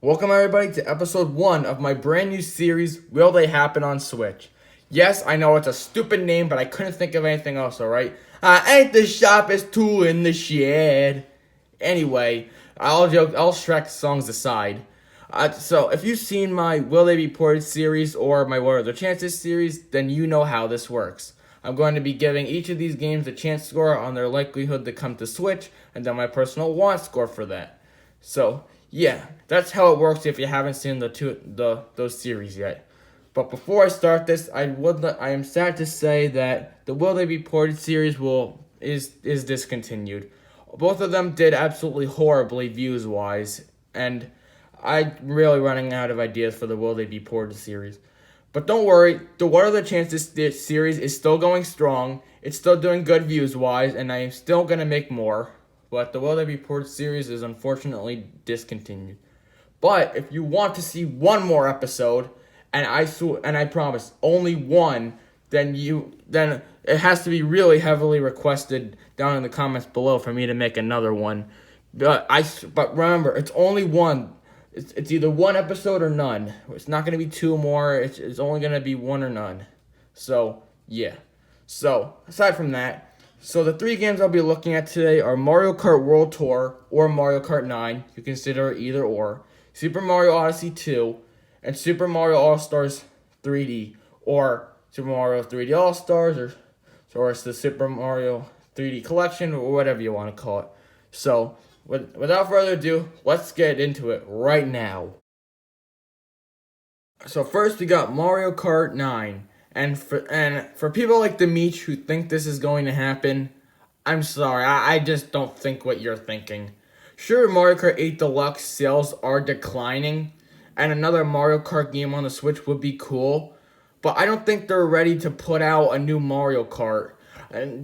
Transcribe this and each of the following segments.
Welcome everybody to episode 1 of my brand new series, Will They Happen on Switch? Yes, I know it's a stupid name, but I couldn't think of anything else, alright? I ain't the sharpest tool in the shed. Anyway, all Shrek songs aside. So, if you've seen my Will They Be Ported series or my What Are Their Chances series, then you know how this works. I'm going to be giving each of these games a chance score on their likelihood to come to Switch, and then my personal want score for that. So, yeah, that's how it works if you haven't seen those series yet. But before I start this, I am sad to say that the Will They Be Ported series is discontinued. Both of them did absolutely horribly views wise, and I'm really running out of ideas for the Will They Be Ported series. But don't worry, the What Are the Chances series is still going strong. It's still doing good views wise, and I am still gonna make more. But the Will They Be Ported series is unfortunately discontinued. But if you want to see one more episode, and I promise only one, then it has to be really heavily requested down in the comments below for me to make another one. But remember, it's only one. It's either one episode or none. It's not gonna be two more. It's only gonna be one or none. So yeah. So aside from that. So the three games I'll be looking at today are Mario Kart World Tour or Mario Kart 9. You can consider either or. Super Mario Odyssey 2 and Super Mario All-Stars 3D or Super Mario 3D All-Stars or it's the Super Mario 3D Collection or whatever you want to call it. So without further ado, let's get into it right now. So first we got Mario Kart 9. And for people like Demeech who think this is going to happen, I'm sorry, I just don't think what you're thinking. Sure, Mario Kart 8 Deluxe sales are declining, and another Mario Kart game on the Switch would be cool, but I don't think they're ready to put out a new Mario Kart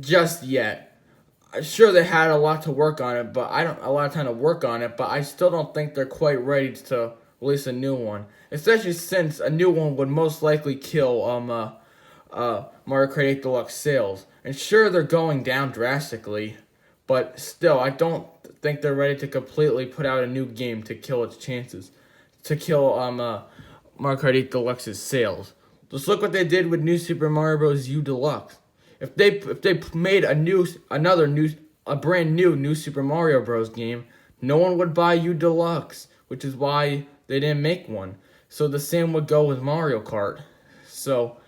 just yet. Sure, they had a lot to work on it, but a lot of time to work on it, but I still don't think they're quite ready to release a new one, especially since a new one would most likely kill Mario Kart 8 Deluxe sales. And sure, they're going down drastically, but still, I don't think they're ready to completely put out a new game to kill its chances, to kill Mario Kart 8 Deluxe's sales. Just look what they did with New Super Mario Bros. U Deluxe. If they made a brand new Super Mario Bros. Game, no one would buy U Deluxe, which is why they didn't make one. So the same would go with Mario Kart. So.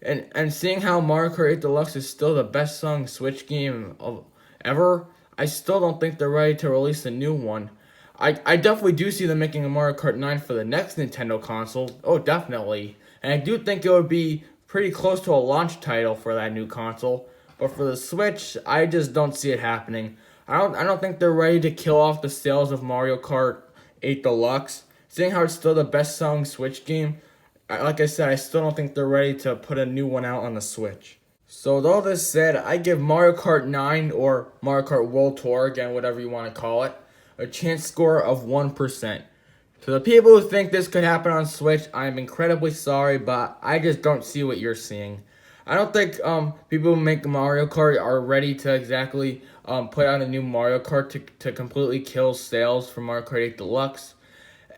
And seeing how Mario Kart 8 Deluxe is still the best selling Switch game ever, I still don't think they're ready to release a new one. I definitely do see them making a Mario Kart 9 for the next Nintendo console. Oh, definitely. And I do think it would be pretty close to a launch title for that new console. But for the Switch, I just don't see it happening. I don't think they're ready to kill off the sales of Mario Kart 8 Deluxe. Seeing how it's still the best selling Switch game, like I said, I still don't think they're ready to put a new one out on the Switch. So with all this said, I give Mario Kart 9 or Mario Kart World Tour, again, whatever you want to call it, a chance score of 1%. To the people who think this could happen on Switch, I'm incredibly sorry, but I just don't see what you're seeing. I don't think people who make Mario Kart are ready to exactly put out a new Mario Kart to completely kill sales for Mario Kart 8 Deluxe.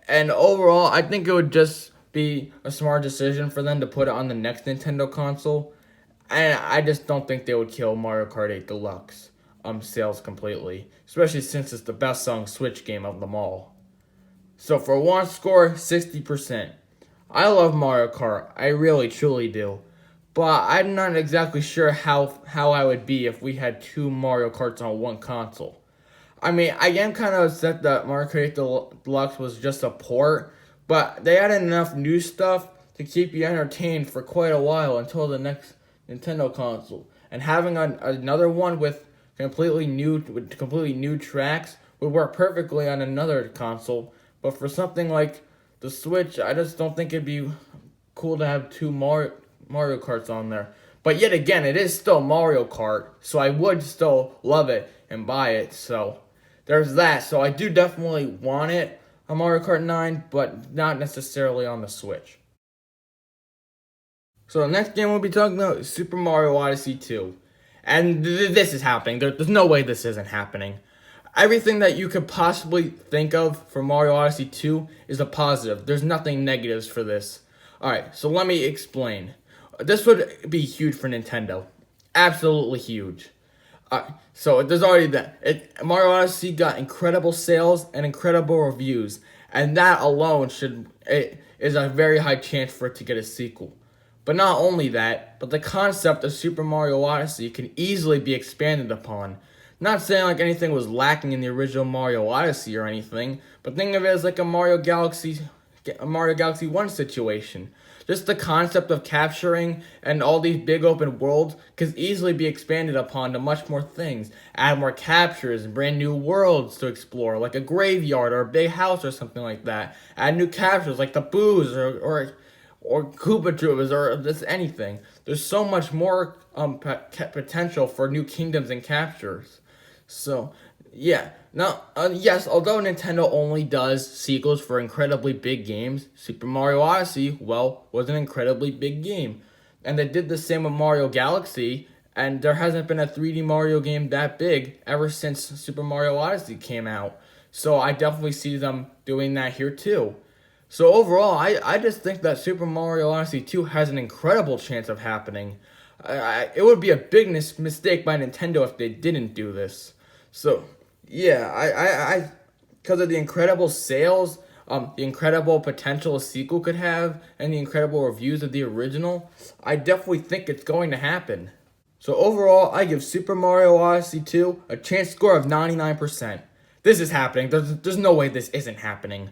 And overall, I think it would just be a smart decision for them to put it on the next Nintendo console, and I just don't think they would kill Mario Kart 8 Deluxe sales completely, especially since it's the best selling Switch game of them all. So for one score, 60%. I love Mario Kart, I really truly do, but I'm not exactly sure how I would be if we had two Mario Karts on one console. I mean, I am kind of upset that Mario Kart 8 Deluxe was just a port, but they added enough new stuff to keep you entertained for quite a while until the next Nintendo console. And having another one with completely new tracks would work perfectly on another console. But for something like the Switch, I just don't think it'd be cool to have two Mario Karts on there. But yet again, it is still Mario Kart, so I would still love it and buy it. So there's that. So I do definitely want it on Mario Kart 9, but not necessarily on the Switch. So the next game we'll be talking about is Super Mario Odyssey 2. And this is happening. There's no way this isn't happening. Everything that you could possibly think of for Mario Odyssey 2 is a positive. There's nothing negatives for this. Alright, so let me explain. This would be huge for Nintendo. Absolutely huge. So there's already that. Mario Odyssey got incredible sales and incredible reviews, and that alone is a very high chance for it to get a sequel. But not only that, but the concept of Super Mario Odyssey can easily be expanded upon. Not saying like anything was lacking in the original Mario Odyssey or anything, but think of it as like a Mario Galaxy 1 situation. Just the concept of capturing and all these big open worlds could easily be expanded upon to much more things. Add more captures and brand new worlds to explore, like a graveyard or a big house or something like that. Add new captures like the Boos or Koopa Troopas or just anything. There's so much more potential for new kingdoms and captures. So, yeah. Now, yes, although Nintendo only does sequels for incredibly big games, Super Mario Odyssey, well, was an incredibly big game. And they did the same with Mario Galaxy, and there hasn't been a 3D Mario game that big ever since Super Mario Odyssey came out. So I definitely see them doing that here too. So overall, I just think that Super Mario Odyssey 2 has an incredible chance of happening. It would be a big mistake by Nintendo if they didn't do this. So, yeah, because of the incredible sales, the incredible potential a sequel could have, and the incredible reviews of the original, I definitely think it's going to happen. So overall, I give Super Mario Odyssey 2 a chance score of 99%. This is happening. There's no way this isn't happening.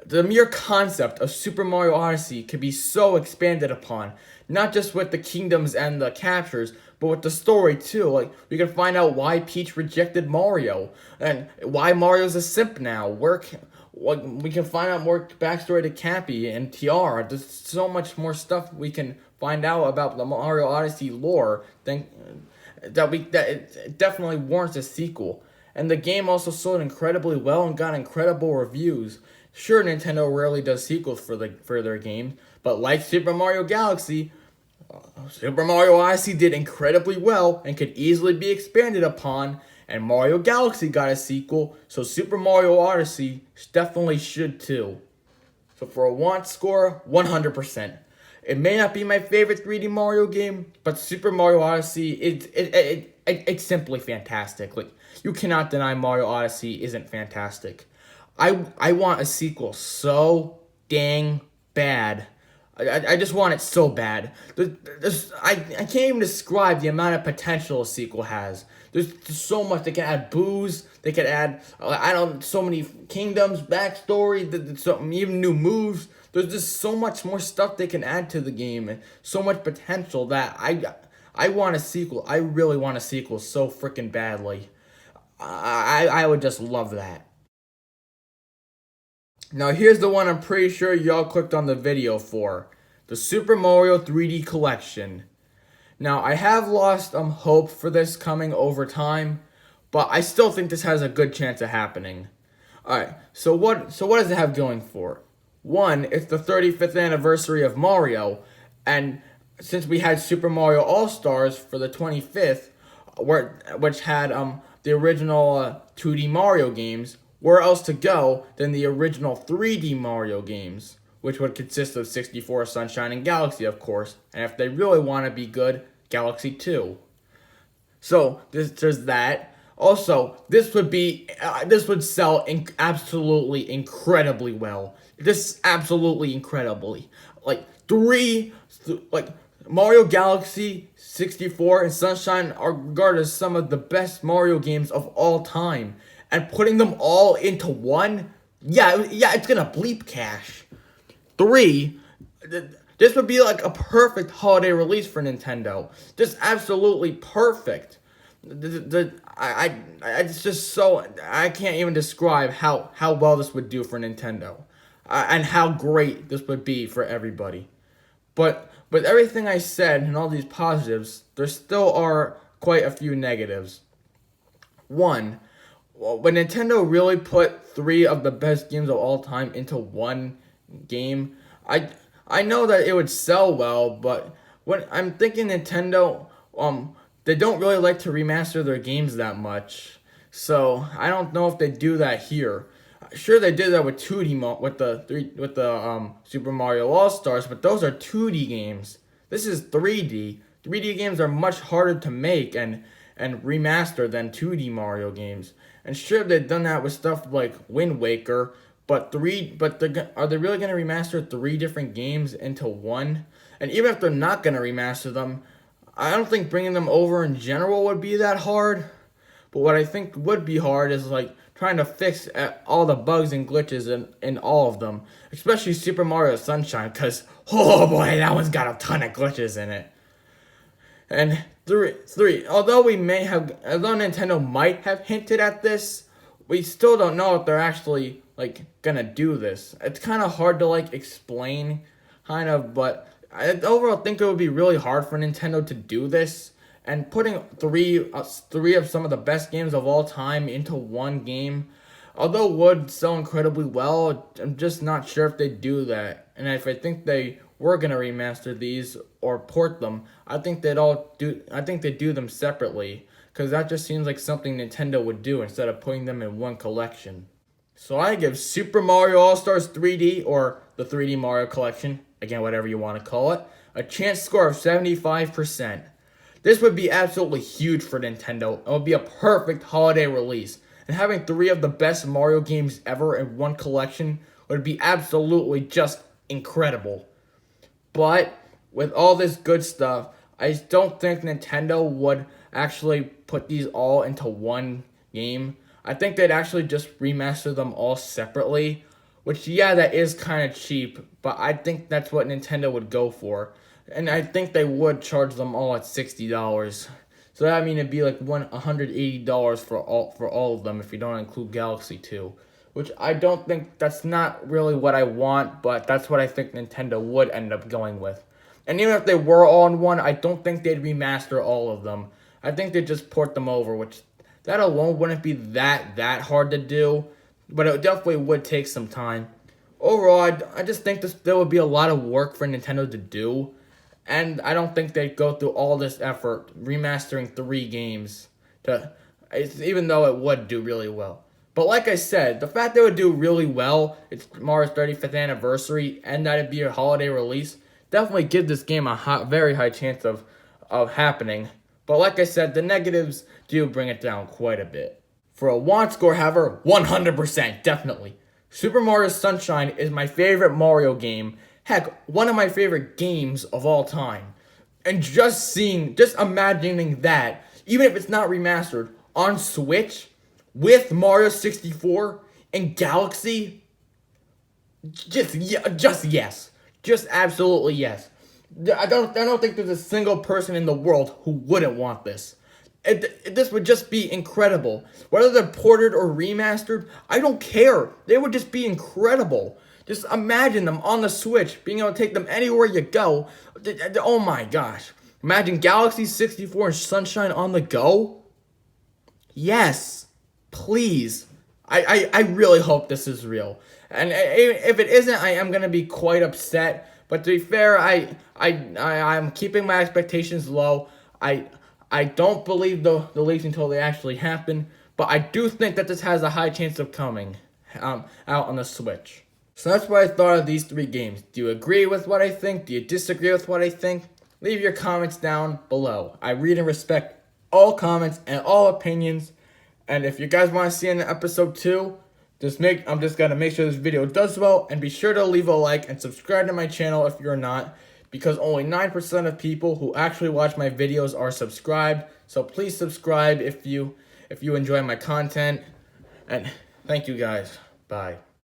The mere concept of Super Mario Odyssey could be so expanded upon, not just with the kingdoms and the captures, but with the story too. Like, we can find out why Peach rejected Mario, and why Mario's a simp now. We can find out more backstory to Cappy and Tiara. There's so much more stuff we can find out about the Mario Odyssey lore that it definitely warrants a sequel. And the game also sold incredibly well and got incredible reviews. Sure, Nintendo rarely does sequels for their games, but like Super Mario Galaxy, Super Mario Odyssey did incredibly well and could easily be expanded upon, and Mario Galaxy got a sequel, so Super Mario Odyssey definitely should too. So for a want score, 100%. It may not be my favorite 3D Mario game, but Super Mario Odyssey, it's simply fantastic. Like, you cannot deny Mario Odyssey isn't fantastic. I want a sequel so dang bad. I just want it so bad. I can't even describe the amount of potential a sequel has. There's so much. They can add Boos. They can add, so many kingdoms, backstory, even new moves. There's just so much more stuff they can add to the game, and so much potential that I want a sequel. I really want a sequel so freaking badly. I would just love that. Now here's the one I'm pretty sure y'all clicked on the video for. The Super Mario 3D Collection. Now I have lost hope for this coming over time, but I still think this has a good chance of happening. Alright, so what does it have going for it? One, it's the 35th anniversary of Mario, and since we had Super Mario All-Stars for the 25th, which had the original 2D Mario games, where else to go than the original 3D Mario games, which would consist of 64, Sunshine, and Galaxy, of course, and if they really want to be good, Galaxy 2. So, there's that. Also, this would sell absolutely incredibly well. Absolutely incredibly. Like, Mario Galaxy, 64, and Sunshine are regarded as some of the best Mario games of all time. And putting them all into one, it's gonna bleep cash. 3, this would be like a perfect holiday release for Nintendo. Just absolutely perfect. It's just so, I can't even describe how well this would do for Nintendo, and how great this would be for everybody. But with everything I said and all these positives, there still are quite a few negatives. One, when Nintendo really put 3 of the best games of all time into one game, I know that it would sell well, but when I'm thinking Nintendo, they don't really like to remaster their games that much. So I don't know if they do that here. Sure, they did that with 2D with the Super Mario All Stars, but those are 2D games. This is 3D. 3D games are much harder to make and remaster than 2D Mario games. And sure, they've done that with stuff like Wind Waker, but are they really gonna remaster 3 different games into one? And even if they're not gonna remaster them, I don't think bringing them over in general would be that hard. But what I think would be hard is like trying to fix all the bugs and glitches in all of them, especially Super Mario Sunshine, because oh boy, that one's got a ton of glitches in it. And although Nintendo might have hinted at this, we still don't know if they're actually like gonna do this. It's kind of hard to like explain, but I overall think it would be really hard for Nintendo to do this. And putting three of some of the best games of all time into one game, although would sell incredibly well, I'm just not sure if they do that. And if I think they were gonna remaster these or port them, I think they do them separately, because that just seems like something Nintendo would do instead of putting them in one collection. So I give Super Mario All Stars 3D, or the 3D Mario Collection, again whatever you want to call it, a chance score of 75%. This would be absolutely huge for Nintendo. It would be a perfect holiday release. And having 3 of the best Mario games ever in one collection would be absolutely just incredible. But with all this good stuff, I don't think Nintendo would actually put these all into one game. I think they'd actually just remaster them all separately. Which, yeah, that is kind of cheap, but I think that's what Nintendo would go for. And I think they would charge them all at $60. So that means it'd be like $180 for all of them if you don't include Galaxy 2. Which I don't think, that's not really what I want, but that's what I think Nintendo would end up going with. And even if they were all in one, I don't think they'd remaster all of them. I think they'd just port them over, which that alone wouldn't be that hard to do, but it definitely would take some time. Overall, I just think there would be a lot of work for Nintendo to do. And I don't think they'd go through all this effort remastering 3 games, even though it would do really well. But like I said, the fact that it would do really well, it's Mario's 35th anniversary, and that it'd be a holiday release, definitely give this game a very high chance of happening. But like I said, the negatives do bring it down quite a bit. For a want score, however, 100%, definitely. Super Mario Sunshine is my favorite Mario game. Heck, one of my favorite games of all time. And just imagining that, even if it's not remastered, on Switch, with Mario 64 and Galaxy, just yes. Just absolutely yes. I don't think there's a single person in the world who wouldn't want this. This would just be incredible. Whether they're ported or remastered, I don't care. They would just be incredible. Just imagine them on the Switch, being able to take them anywhere you go. Oh my gosh. Imagine Galaxy 64 and Sunshine on the go. Yes. Please. I really hope this is real. And if it isn't, I am going to be quite upset. But to be fair, I'm keeping my expectations low. I don't believe the leaks until they actually happen. But I do think that this has a high chance of coming out on the Switch. So that's what I thought of these 3 games. Do you agree with what I think? Do you disagree with what I think? Leave your comments down below. I read and respect all comments and all opinions. And if you guys want to see in episode 2, I'm just gonna make sure this video does well, and be sure to leave a like and subscribe to my channel if you're not, because only 9% of people who actually watch my videos are subscribed. So please subscribe if you enjoy my content. And thank you guys. Bye.